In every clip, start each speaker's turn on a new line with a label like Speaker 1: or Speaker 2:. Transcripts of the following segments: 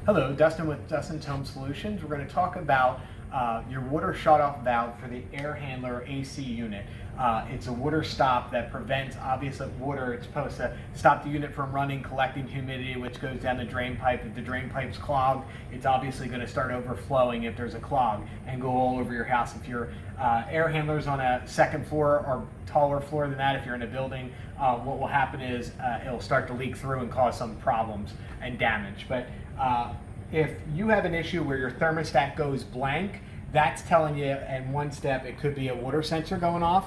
Speaker 1: Hello, Dustin with Dustin's Home Solutions. We're going to talk about your water shutoff valve for the air handler AC unit. It's a water stop that prevents obvious water. It's supposed to stop the unit from running, collecting humidity, which goes down the drain pipe. If the drain pipe's clogged, it's obviously going to start overflowing if there's a clog and go all over your house. If your air handler's on a second floor or taller floor than that, if you're in a building, what will happen is it'll start to leak through and cause some problems and damage. But if you have an issue where your thermostat goes blank, that's telling you in one step it could be a water sensor going off.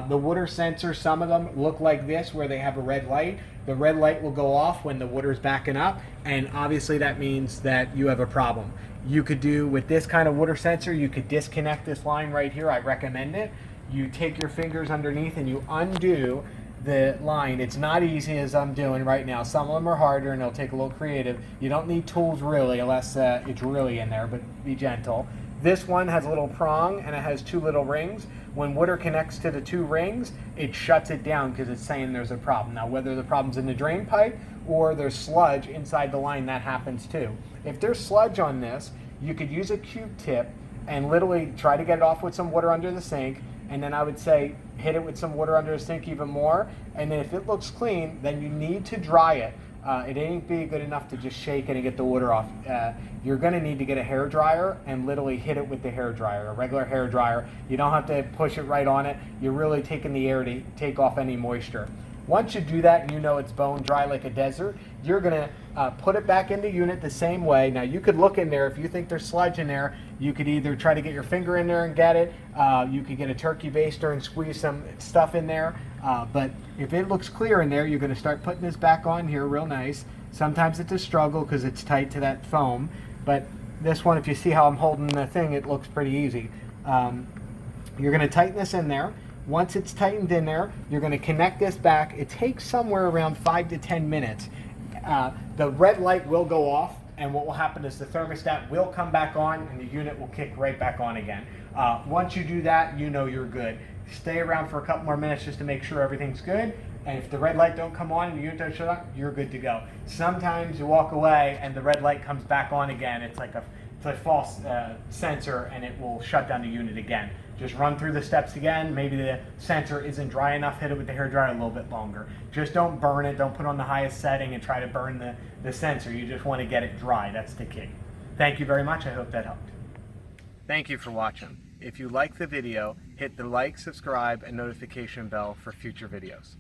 Speaker 1: The water sensor, some of them look like this where they have a red light. The red light will go off when the water is backing up, and obviously that means that you have a problem. You could do with this kind of water sensor, you could disconnect this line right here. I recommend it. You take your fingers underneath and you undo the line. It's not easy as I'm doing right now. Some of them are harder and they'll take a little creative. You don't need tools really unless it's really in there, but be gentle. This one has a little prong and it has two little rings. When water connects to the two rings, it shuts it down because it's saying there's a problem. Now, whether the problem's in the drain pipe or there's sludge inside the line, that happens too. If there's sludge on this, you could use a Q-tip and literally try to get it off with some water under the sink. And then I would say hit it with some water under the sink even more. And then if it looks clean, then you need to dry it. It ain't be good enough to just shake it and get the water off. You're going to need to get a hair dryer and literally hit it with the hair dryer, a regular hair dryer. You don't have to push it right on it. You're really taking the air to take off any moisture. Once you do that and you know it's bone dry like a desert, you're going to put it back in the unit the same way. Now you could look in there. If you think there's sludge in there, you could either try to get your finger in there and get it. You could get a turkey baster and squeeze some stuff in there. But if it looks clear in there, you're going to start putting this back on here real nice. Sometimes it's a struggle because it's tight to that foam. But this one, if you see how I'm holding the thing, it looks pretty easy. You're going to tighten this in there. Once it's tightened in there, you're going to connect this back. It takes somewhere around 5 to 10 minutes. The red light will go off, and what will happen is the thermostat will come back on and the unit will kick right back on again. Once you do that, you know you're good. Stay around for a couple more minutes just to make sure everything's good. And if the red light don't come on and the unit don't shut off, you're good to go. Sometimes you walk away and the red light comes back on again. It's like a false sensor, and it will shut down the unit again. Just run through the steps again. Maybe the sensor isn't dry enough. Hit it with the hairdryer a little bit longer. Just don't burn it. Don't put on the highest setting and try to burn the sensor. You just want to get it dry. That's the key. Thank you very much. I hope that helped. Thank you for watching. If you like the video, hit the like, subscribe, and notification bell for future videos.